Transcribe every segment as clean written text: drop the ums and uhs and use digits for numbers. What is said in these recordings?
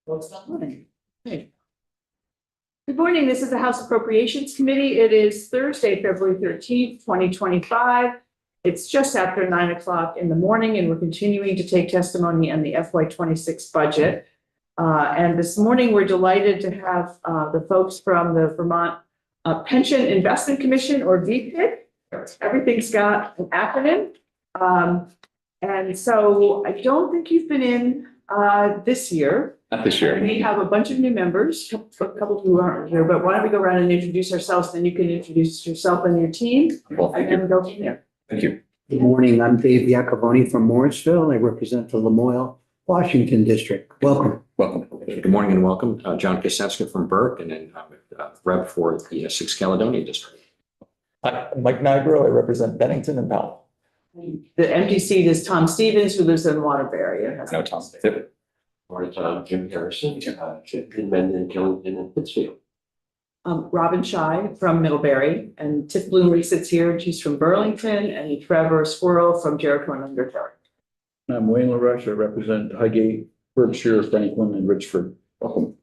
Okay. Good morning. This is the House Appropriations Committee. It is Thursday, February 13th, 2025. It's just after 9 o'clock in the morning, and we're continuing to take testimony on the FY26 budget. And this morning, we're delighted to have the folks from the Vermont Pension Investment Commission, or VPIC. Everything's got an acronym. And so I don't think you've been in this year. Not this year. We have a bunch of new members, a couple who aren't here, but why don't we go around and introduce ourselves, then you can introduce yourself and your team. Well, thank you. And go from there. Thank you. Good morning. I'm Dave Iacovoni from Morrisville. I represent the Lamoille, Washington district. Welcome. Welcome. Good morning and welcome. John Kaseska from Burke, and then rep for the 6 Caledonia district. Hi, I'm Mike Nigro. I represent Bennington and Powell. The empty seat is Tom Stevens, who lives in Waterbury. No, Tom. Yep. Or Jim Harrison, in Mendon, Killington, and Pittsfield. Robin Shy from Middlebury, and Tiff Bloomley sits here, and she's from Burlington, and Trevor Squirrel from Jericho and Undertow. I'm Wayne LaRush. I represent Highgate, Berkshire, Franklin, and Richford. Welcome.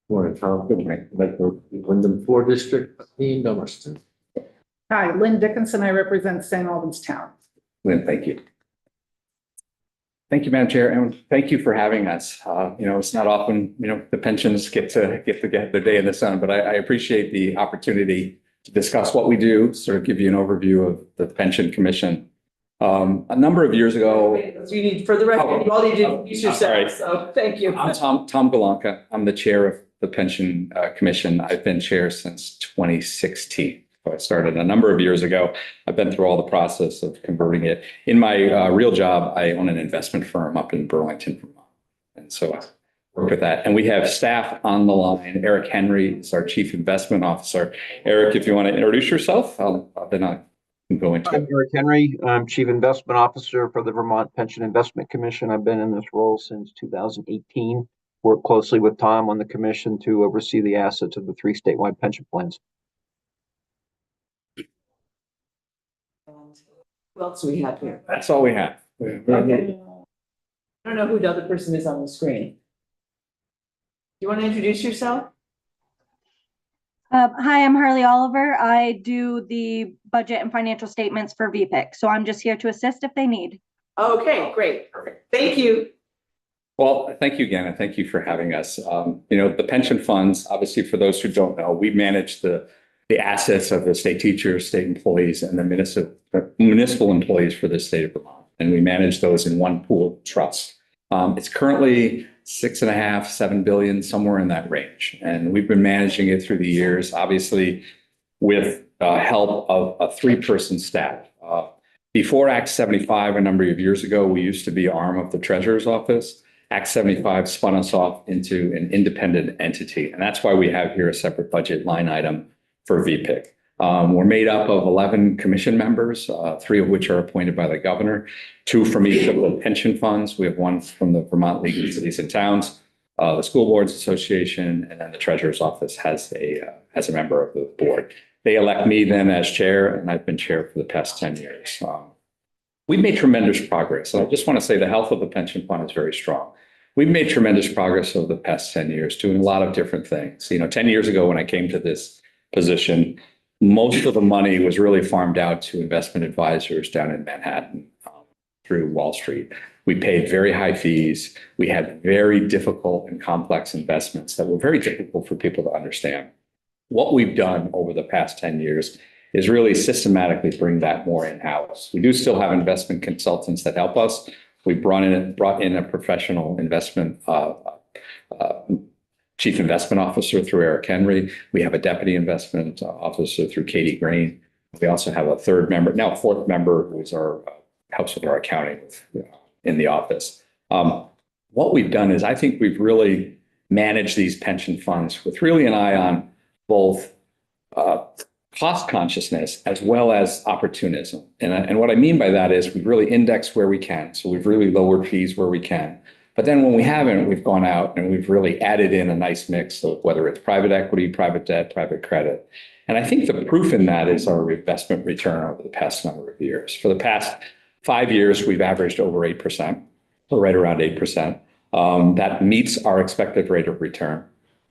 Morning, Tom. Good morning. Wyndham 4 District in Dummerston. Hi, Lynn Dickinson. I represent St. Albans Town. Lynn, thank you. Thank you, Madam Chair, and thank you for having us. It's not often, the pensions get their day in the sun, but I appreciate the opportunity to discuss what we do, sort of give you an overview of the Pension Commission. A number of years ago. You need, for the record, you all need to introduce yourself, so thank you. I'm Tom Galanka. I'm the chair of the Pension Commission. I've been chair since 2016. So I started a number of years ago. I've been through all the process of converting it. In my real job, I own an investment firm up in Burlington, Vermont. And so I work with that. And we have staff on the line. Eric Henry is our chief investment officer. Eric, if you want to introduce yourself, then I can go into it. I'm Eric Henry. I'm chief investment officer for the Vermont Pension Investment Commission. I've been in this role since 2018. Work closely with Tom on the commission to oversee the assets of the 3 statewide pension plans. Who else do we have here? That's all we have. Okay. I don't know who the other person is on the screen. You want to introduce yourself? Hi, I'm Harley Oliver. I do the budget and financial statements for VPIC. So I'm just here to assist if they need. Okay, great. Thank you. Well, thank you again, and thank you for having us. The pension funds, obviously, for those who don't know, we manage the assets of the state teachers, state employees, and the municipal employees for the state of Vermont. And we manage those in one pool trust. It's currently 6.5, 7 billion, somewhere in that range. And we've been managing it through the years, obviously, with help of a 3-person staff. Before Act 75, a number of years ago, we used to be an arm of the Treasurer's Office. Act 75 spun us off into an independent entity. And that's why we have here a separate budget line item for VPIC. We're made up of 11 commission members, 3 of which are appointed by the governor, 2 from each of the pension funds. We have 1 from the Vermont League of Cities and Towns, the School Boards Association, and then the Treasurer's Office has a member of the board. They elect me then as chair, and I've been chair for the past 10 years. We've made tremendous progress. And I just want to say the health of the pension fund is very strong. We've made tremendous progress over the past 10 years, doing a lot of different things. 10 years ago when I came to this position, most of the money was really farmed out to investment advisors down in Manhattan through Wall Street. We paid very high fees. We had very difficult and complex investments that were very difficult for people to understand. What we've done over the past 10 years is really systematically bring that more in-house. We do still have investment consultants that help us. We brought in a professional investment chief investment officer through Eric Henry. We have a deputy investment officer through Katie Green. We also have a 3rd member, now a 4th member, who is helps with our accounting in the office. What we've done is I think we've really managed these pension funds with really an eye on both cost consciousness as well as opportunism. And what I mean by that is we've really indexed where we can. So we've really lowered fees where we can. But then when we haven't, we've gone out and we've really added in a nice mix of whether it's private equity, private debt, private credit. And I think the proof in that is our investment return over the past number of years. For the past 5 years, we've averaged over 8%, so right around 8%. that meets our expected rate of return.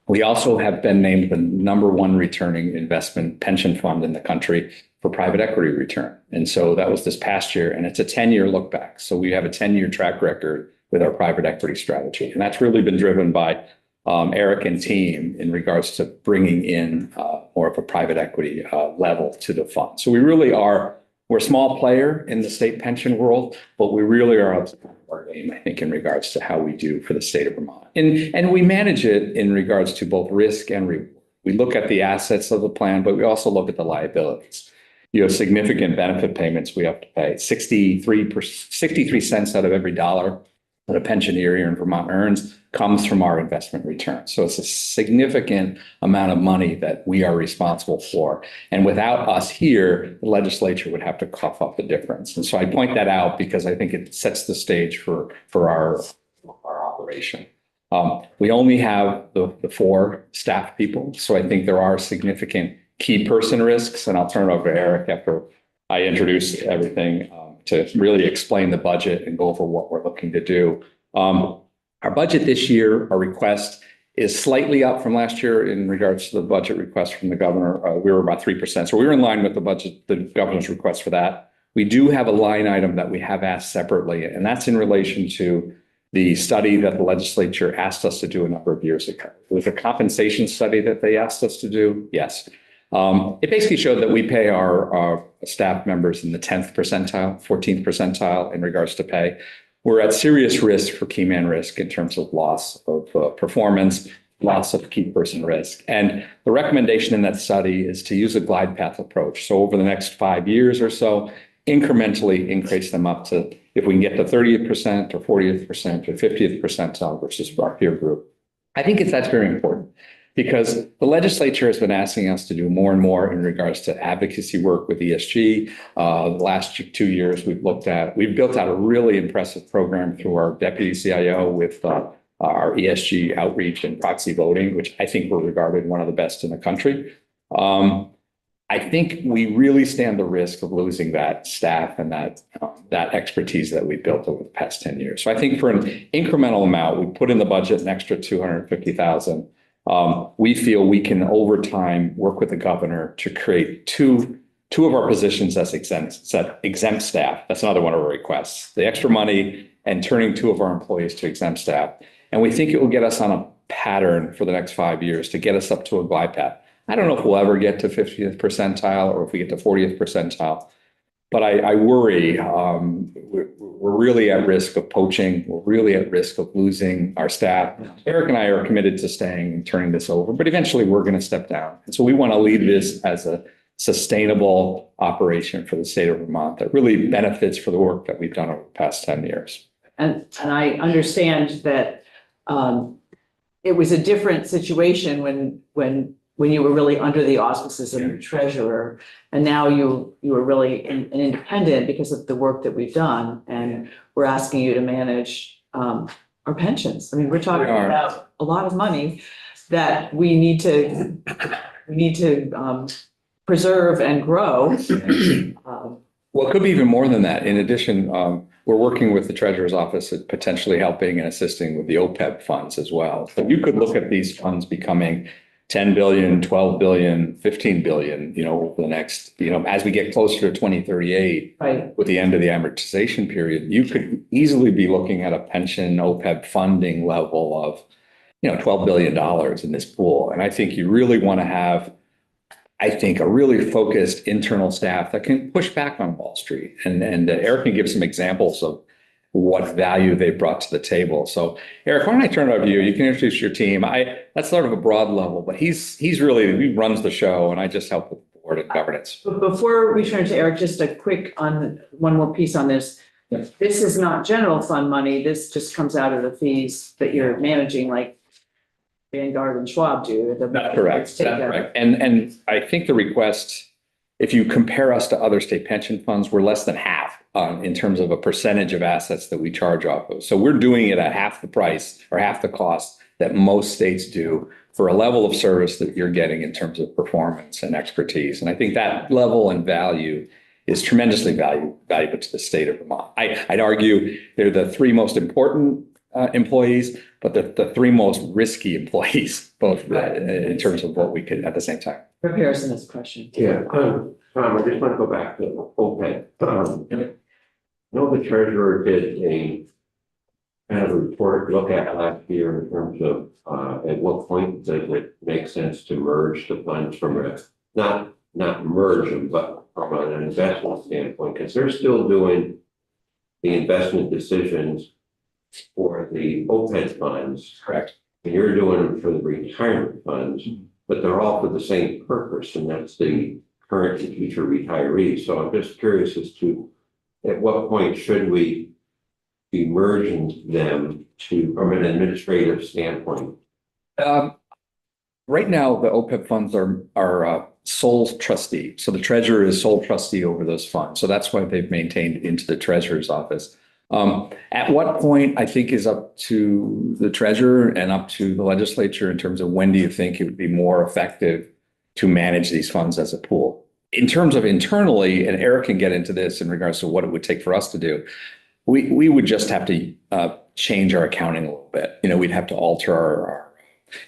We also have been named the #1 returning investment pension fund in the country for private equity return. And so that was this past year, and it's a 10-year look back. So we have a 10-year track record with our private equity strategy. And that's really been driven by Eric and team in regards to bringing in more of a private equity level to the fund. So we're a small player in the state pension world, but we really are up to our game, I think, in regards to how we do for the state of Vermont. And we manage it in regards to both risk and reward. We look at the assets of the plan, but we also look at the liabilities. You have significant benefit payments we have to pay. 63 cents out of every dollar that a pensioner here in Vermont earns comes from our investment return. So it's a significant amount of money that we are responsible for. And without us here, the legislature would have to cough up the difference. And so I point that out because I think it sets the stage for our operation. We only have the 4 staff people. So I think there are significant key person risks. And I'll turn it over to Eric after I introduce everything to really explain the budget and go over what we're looking to do. Our budget this year, our request is slightly up from last year in regards to the budget request from the governor. We were about 3%. So we were in line with the budget, the governor's request for that. We do have a line item that we have asked separately, and that's in relation to the study that the legislature asked us to do a number of years ago. It was a compensation study that they asked us to do. Yes. It basically showed that we pay our staff members in the 10th percentile, 14th percentile in regards to pay. We're at serious risk for key man risk in terms of loss of performance, loss of key person risk. And the recommendation in that study is to use a glide path approach. So over the next 5 years or so, incrementally increase them up to, if we can get to 30th% or 40th% or 50th percentile versus our peer group. I think that's very important because the legislature has been asking us to do more and more in regards to advocacy work with ESG. The last 2 years we've built out a really impressive program through our deputy CIO with our ESG outreach and proxy voting, which I think we're regarded one of the best in the country. I think we really stand the risk of losing that staff and that expertise that we built over the past 10 years. So I think for an incremental amount, we put in the budget an extra $250,000. We feel we can over time work with the governor to create two of our positions as exempt staff. That's another one of our requests. The extra money and turning 2 of our employees to exempt staff. And we think it will get us on a pattern for the next 5 years to get us up to a glide path. I don't know if we'll ever get to 50th percentile or if we get to 40th percentile, but I worry we're really at risk of poaching. We're really at risk of losing our staff. Eric and I are committed to staying and turning this over, but eventually we're going to step down. And so we want to lead this as a sustainable operation for the state of Vermont that really benefits for the work that we've done over the past 10 years. And I understand that it was a different situation when you were really under the auspices of your treasurer, and now you are really an independent because of the work that we've done, and we're asking you to manage our pensions. I mean, we're talking about a lot of money that we need to preserve and grow. Well, it could be even more than that. In addition, we're working with the treasurer's office at potentially helping and assisting with the OPEB funds as well. So you could look at these funds becoming 10 billion, 12 billion, 15 billion, over the next, as we get closer to 2038, right, with the end of the amortization period, you could easily be looking at a pension OPEB funding level of, $12 billion in this pool. And I think you really want to have, a really focused internal staff that can push back on Wall Street. And Eric can give some examples of what value they brought to the table. So Eric, why don't I turn it over to you? You can introduce your team. That's sort of a broad level, but he runs the show and I just help with the board and governance. But before we turn to Eric, just a quick one more piece on this. Yes. This is not general fund money. This just comes out of the fees that you're managing, like Vanguard and Schwab do. That's correct. That's correct. And I think the request, if you compare us to other state pension funds, we're less than half in terms of a percentage of assets that we charge off of. So we're doing it at half the price or half the cost that most states do for a level of service that you're getting in terms of performance and expertise. And I think that level and value is tremendously valuable to the state of Vermont. I'd argue they're the 3 most important employees, but the three most risky employees, both in terms of what we could at the same time. Harrison has a question. Yeah, Tom, I just want to go back to OPEB. I know the treasurer did a kind of a report look at last year in terms of at what point does it make sense to merge the funds from not merge them, but from an investment standpoint, because they're still doing the investment decisions for the OPEB funds. Correct. And you're doing them for the retirement funds, but they're all for the same purpose, and that's the current and future retirees. So I'm just curious as to at what point should we be merging them from an administrative standpoint? Right now, the OPEB funds are sole trustee. So the treasurer is sole trustee over those funds. So that's why they've maintained into the treasurer's office. At what point, I think, is up to the treasurer and up to the legislature in terms of when do you think it would be more effective to manage these funds as a pool? In terms of internally, and Eric can get into this in regards to what it would take for us to do, we would just have to change our accounting a little bit. We'd have to alter our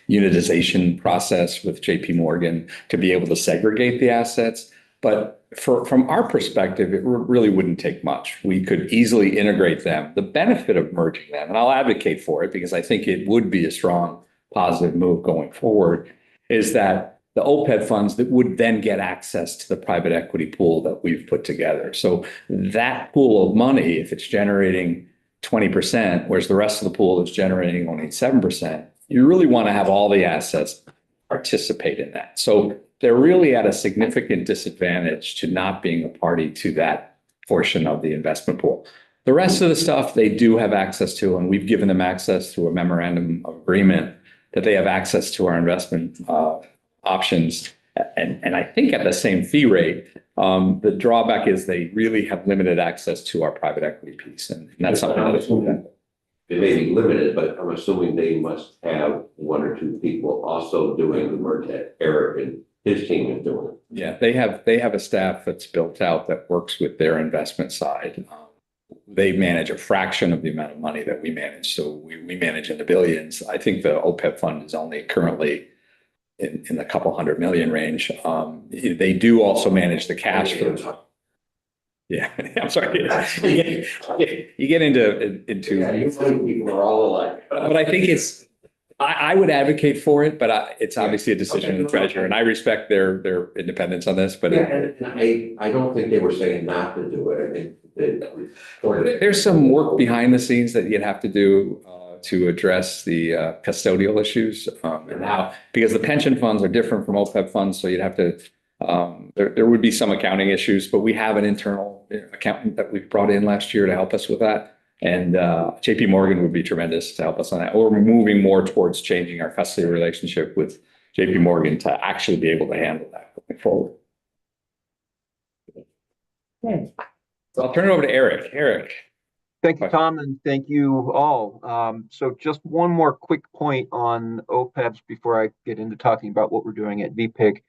unitization process with JP Morgan to be able to segregate the assets. But from our perspective, it really wouldn't take much. We could easily integrate them. The benefit of merging them, and I'll advocate for it because I think it would be a strong positive move going forward, is that the OPEB funds that would then get access to the private equity pool that we've put together. So that pool of money, if it's generating 20%, whereas the rest of the pool is generating only 7%, you really want to have all the assets participate in that. So they're really at a significant disadvantage to not being a party to that portion of the investment pool. The rest of the stuff they do have access to, and we've given them access through a memorandum of agreement that they have access to our investment options. And I think at the same fee rate. The drawback is they really have limited access to our private equity piece. And that's something that It may be limited, but I'm assuming they must have one or two people also doing the merge that Eric and his team is doing. Yeah, they have a staff that's built out that works with their investment side. They manage a fraction of the amount of money that we manage. So we manage in the billions. I think the OPEB fund is only currently in the couple $100 million range. They do also manage the cash flow. Yeah, I'm sorry. You get into people are all alike. but I think I would advocate for it, but it's obviously a decision of the treasurer, and I respect their independence on this. But I don't think they were saying not to do it. I think there's some work behind the scenes that you'd have to do to address the custodial issues, and how, because the pension funds are different from OPEB funds, so you'd have to. There would be some accounting issues, but we have an internal accountant that we brought in last year to help us with that. And JP Morgan would be tremendous to help us on that. Or we're moving more towards changing our custody relationship with JP Morgan to actually be able to handle that going forward. Okay. So I'll turn it over to Eric. Eric. Thank you, Tom, and thank you all. So just one more quick point on OPEBs before I get into talking about what we're doing at VPIC.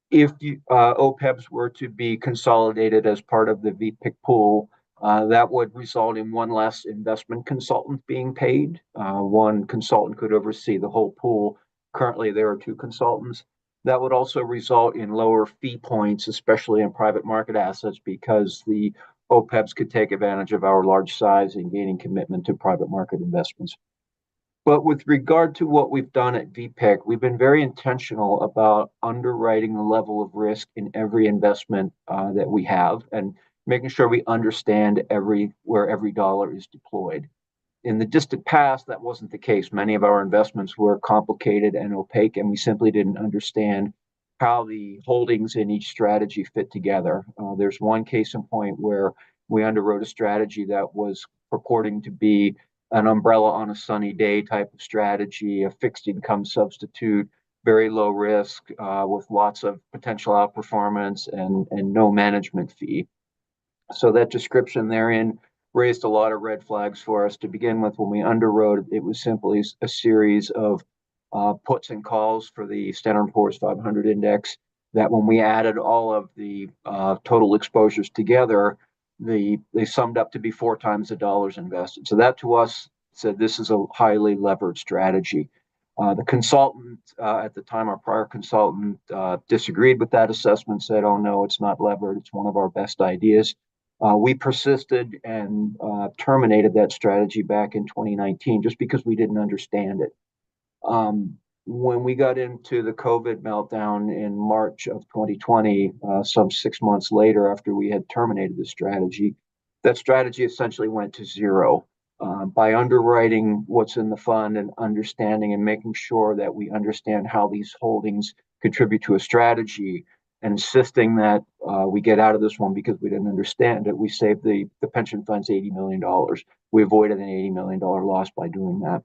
If OPEBs were to be consolidated as part of the VPIC pool, that would result in one less investment consultant being paid. One consultant could oversee the whole pool. Currently, there are two consultants. That would also result in lower fee points, especially in private market assets, because the OPEBs could take advantage of our large size in gaining commitment to private market investments. But with regard to what we've done at VPIC, we've been very intentional about underwriting the level of risk in every investment that we have and making sure we understand where every dollar is deployed. In the distant past, that wasn't the case. Many of our investments were complicated and opaque, and we simply didn't understand how the holdings in each strategy fit together. There's one case in point where we underwrote a strategy that was purporting to be an umbrella on a sunny day type of strategy, a fixed income substitute, very low risk, with lots of potential outperformance and no management fee. So that description therein raised a lot of red flags for us. To begin with, when we underwrote, it was simply a series of puts and calls for the Standard & Poor's 500 index, that when we added all of the total exposures together, they summed up to be 4 times the dollars invested. So that to us said this is a highly levered strategy. The consultant at the time, our prior consultant, disagreed with that assessment, said, oh, no, it's not levered. It's one of our best ideas. We persisted and terminated that strategy back in 2019 just because we didn't understand it. When we got into the COVID meltdown in March of 2020, some 6 months later after we had terminated the strategy, that strategy essentially went to zero. By underwriting what's in the fund and understanding and making sure that we understand how these holdings contribute to a strategy and insisting that we get out of this one because we didn't understand it, we saved the pension funds $80 million. We avoided an $80 million loss by doing that.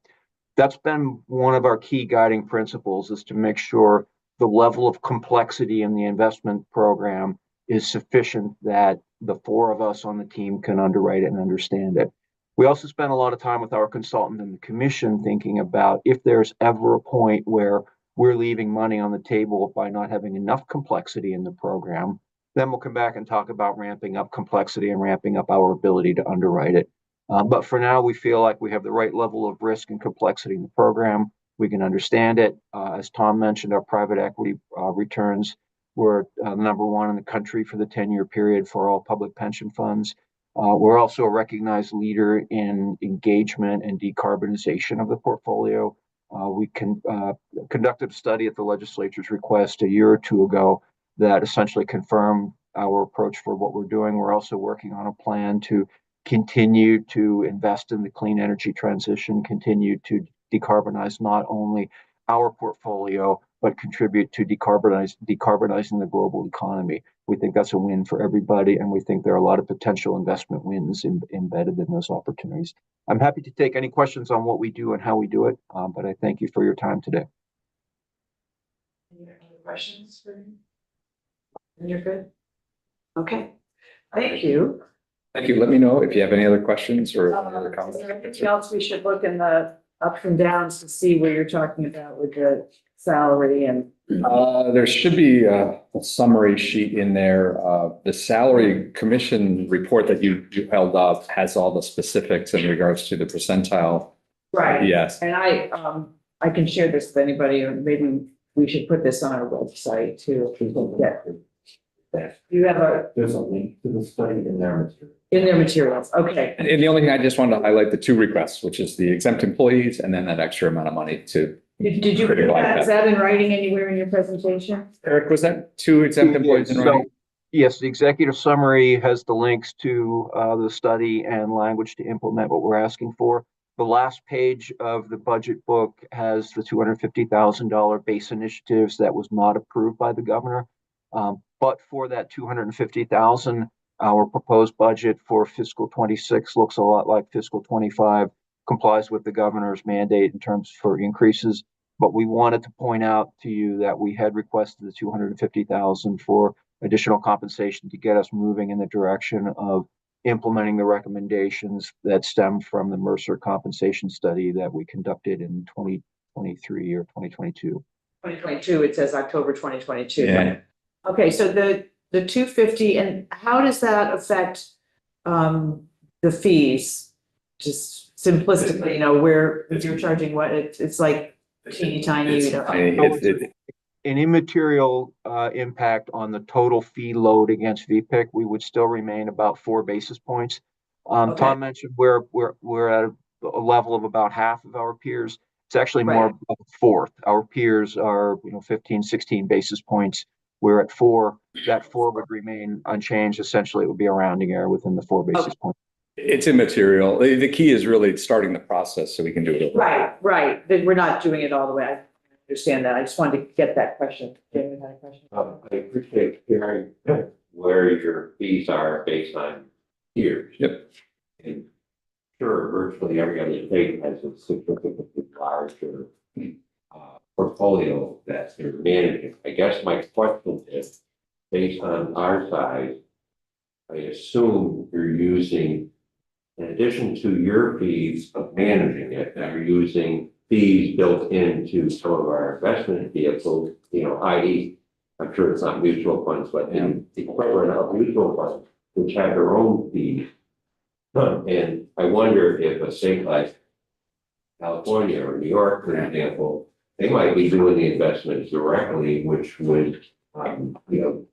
That's been one of our key guiding principles, is to make sure the level of complexity in the investment program is sufficient that the four of us on the team can underwrite it and understand it. We also spent a lot of time with our consultant and the commission thinking about if there's ever a point where we're leaving money on the table by not having enough complexity in the program, then we'll come back and talk about ramping up complexity and ramping up our ability to underwrite it. But for now, we feel like we have the right level of risk and complexity in the program. We can understand it. As Tom mentioned, our private equity returns were number one in the country for the 10-year period for all public pension funds. We're also a recognized leader in engagement and decarbonization of the portfolio. We conducted a study at the legislature's request a year or two ago that essentially confirmed our approach for what we're doing. We're also working on a plan to continue to invest in the clean energy transition, continue to decarbonize not only our portfolio, but contribute to decarbonizing the global economy. We think that's a win for everybody, and we think there are a lot of potential investment wins embedded in those opportunities. I'm happy to take any questions on what we do and how we do it, but I thank you for your time today. Any other questions for me? You're good? Okay, thank you. Thank you. Let me know if you have any other questions or other Is comments. there anything else we should look in the ups and downs to see what you're talking about with the salary and? There should be a summary sheet in there. The salary commission report that you held up has all the specifics in regards to the percentile. Right. Yes. And I can share this with anybody, or maybe we should put this on our website too, if we can get. You have There's a link to the study in there. in their materials, okay. And the only thing I just wanted to highlight the two requests, which is the exempt employees and then that extra amount of money to. Did you, is that in writing anywhere in your presentation? Eric, was that two exempt employees in writing? Yes, the executive summary has the links to the study and language to implement what we're asking for. The last page of the budget book has the $250,000 base initiatives that was not approved by the governor. But for that $250,000, our proposed budget for fiscal 26 looks a lot like fiscal 25, complies with the governor's mandate in terms for increases. But we wanted to point out to you that we had requested the $250,000 for additional compensation to get us moving in the direction of implementing the recommendations that stem from the Mercer compensation study that we conducted in 2023 or 2022. 2022, it says October 2022. Yeah. Okay, so the 250, and how does that affect the fees? Just simplistically, you know, where if you're charging what, it's like teeny tiny, you know. An immaterial impact on the total fee load against VPIC. We would still remain about 4 basis points. Okay. Tom mentioned we're at a level of about half of our peers. It's actually more of a fourth. Our peers are 15, 16 basis points. We're at 4. That 4 would remain unchanged. Essentially, it would be a rounding error within the 4 basis points. It's immaterial. The key is really starting the process so we can do it. Right. That we're not doing it all the way. I understand that. I just wanted to get that question. David had a question. I appreciate hearing where your fees are based on peers. Yep. And sure, virtually every other state has a significantly larger portfolio that they're managing. I guess my question is, based on our size, I assume you're using, in addition to your fees of managing it, you're using fees built into some of our investment vehicles, i.e., I'm sure it's not mutual funds, but in the equivalent of mutual funds, which have their own fees. And I wonder if a state like California or New York, for example, they might be doing the investments directly, which would,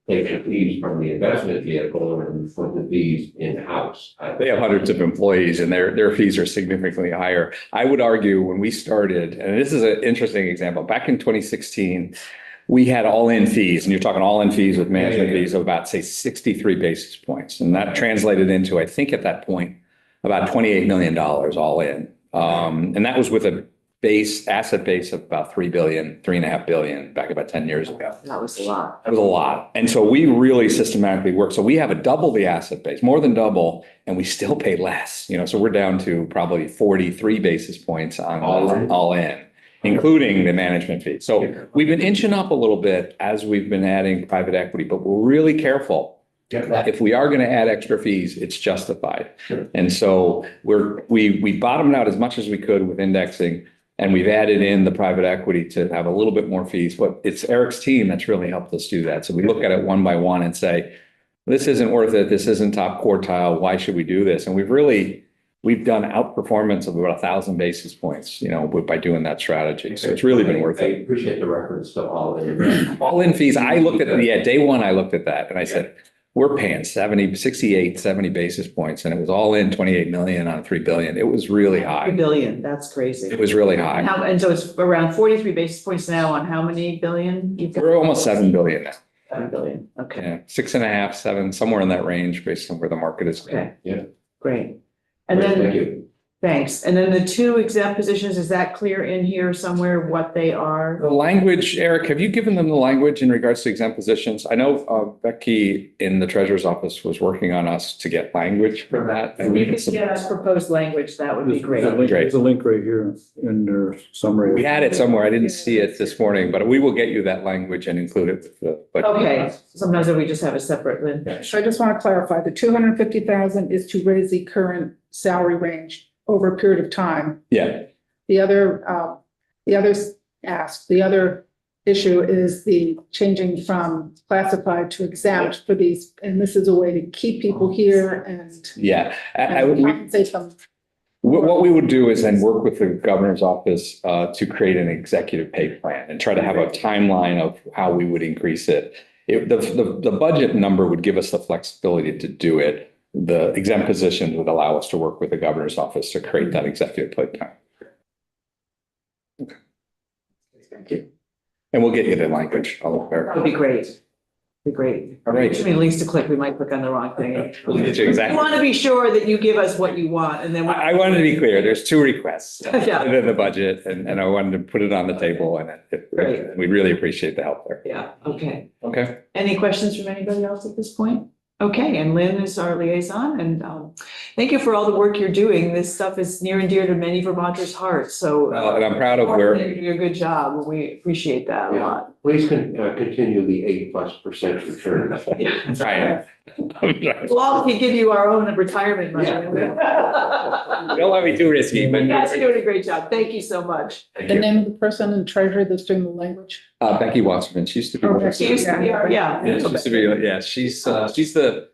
take the fees from the investment vehicle and put the fees in-house. They have hundreds of employees and their fees are significantly higher. I would argue when we started, and this is an interesting example, back in 2016, we had all-in fees, and you're talking all-in fees with management fees of about, say, 63 basis points. And that translated into, I think at that point, about $28 million all in. And that was with a asset base of about 3 billion, 3.5 billion back about 10 years ago. That was a lot. That was a lot. And so we really systematically work. So we have a double the asset base, more than double, and we still pay less. So we're down to probably 43 basis points on all in, including the management fee. So we've been inching up a little bit as we've been adding private equity, but we're really careful. If we are going to add extra fees, it's justified. Sure. And so we bottomed out as much as we could with indexing. And we've added in the private equity to have a little bit more fees, but it's Eric's team that's really helped us do that. So we look at it one by one and say, this isn't worth it. This isn't top quartile. Why should we do this? And we've done outperformance of about 1,000 basis points, by doing that strategy. So it's really been worth I it. appreciate the reference to all in. All in fees. I looked at day one, I looked at that and I said, we're paying 68, 70 basis points. And it was all in 28 million on 3 billion. It was really 3 high. billion, that's crazy. It was really high. And so it's around 43 basis points now on how many billion? You've got We're almost 7 billion now. 7 billion, okay, Yeah, 6.5, 7, somewhere in that range based on where the market is. okay. Yeah. Great. And Thank then, you. thanks. And then the 2 exempt positions, is that clear in here somewhere what they are? The language, Eric, have you given them the language in regards to exempt positions? I know Becky in the treasurer's office was working on us to get language for that. If you could get us proposed language, that would be great. Great. There's a link right here in their summary. We had it somewhere. I didn't see it this morning, but we will get you that language and include it with the. but- Okay, sometimes we just have a separate Lynn. So I just want to clarify, the 250,000 is to raise the current salary range over a period of time. Yeah, The other issue is the changing from classified to exempt for these, and this is a way to keep people here and yeah. compensate them. What we would do is then work with the governor's office to create an executive pay plan and try to have a timeline of how we would increase it. The budget number would give us the flexibility to do it. The exempt position would allow us to work with the governor's office to create that executive pay plan. Okay. Thank you. And we'll get you the language. That would be great. Be great. All right. At least a click, we might click on the wrong thing. We'll get you We exactly. want to be sure that you give us what you want and then. I wanted to be clear, there's 2 requests Yeah. in the budget and I wanted to put it on the table and Great. we really appreciate the help there. Yeah, okay. Okay. Any questions from anybody else at this point? Okay, and Lynn is our liaison, and thank you for all the work you're doing. This stuff is near and dear to many Vermonters' hearts, so. And I'm proud of where. You're doing a good job. We appreciate that a lot. Please continue the 8+% return. Right. Well, I'll give you our own retirement money. Don't let me too risky, but. You guys are doing a great job. Thank you so much. Thank The you. name of the person in treasury that's doing the language. Becky Wasserman, she used to be. Oh, She used to be our, Yeah, she yeah. used to be, yeah, she's the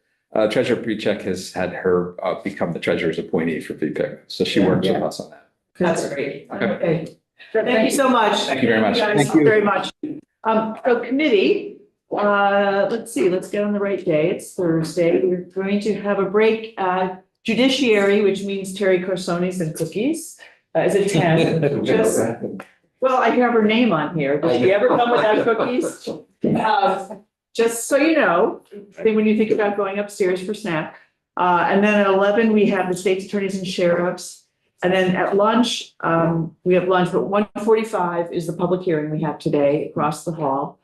treasurer pre-check has had her become the treasurer's appointee for VPIC. So she works with us on that. That's great. Okay. Okay. Thank you so much. Thank you very much. guys Thank you. very much. So committee, let's see, let's get on the right day. It's Thursday. We're going to have a break. Judiciary, which means Terry Corsones and cookies, is at 10. Just, well, I have her name on here. Does she ever come without cookies? Just so you know, I think when you think about going upstairs for snack. And then at 11, we have the state's attorneys and sheriffs. And then at lunch, we have lunch, but 1:45 is the public hearing we have today across the hall.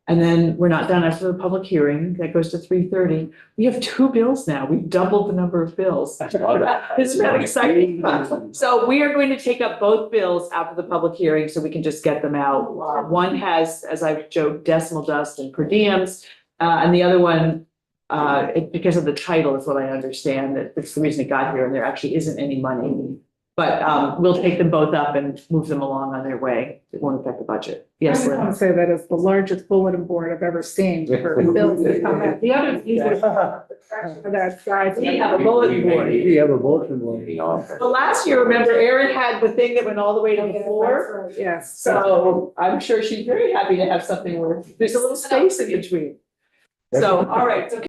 And then we're not done after the public hearing. That goes to 3:30. We have 2 bills now. We've doubled the number of bills. Isn't that exciting? So we are going to take up both bills after the public hearing so we can just get them out. One has, as I've joked, decimal dust and per diems. And the other one, because of the title is what I understand, that it's the reason it got here, and there actually isn't any money But we'll take them both up and move them along on their way. It won't affect the budget. Yes, I just Lynn? want to say that is the largest bulletin board I've ever seen for bills that come in. The other, For that size. We have a bulletin board. You have a bulletin board. Well, last year, remember, Erin had the thing that went all the way to the floor. Yes. So I'm sure she's very happy to have something where there's a little space in between. So, all right, so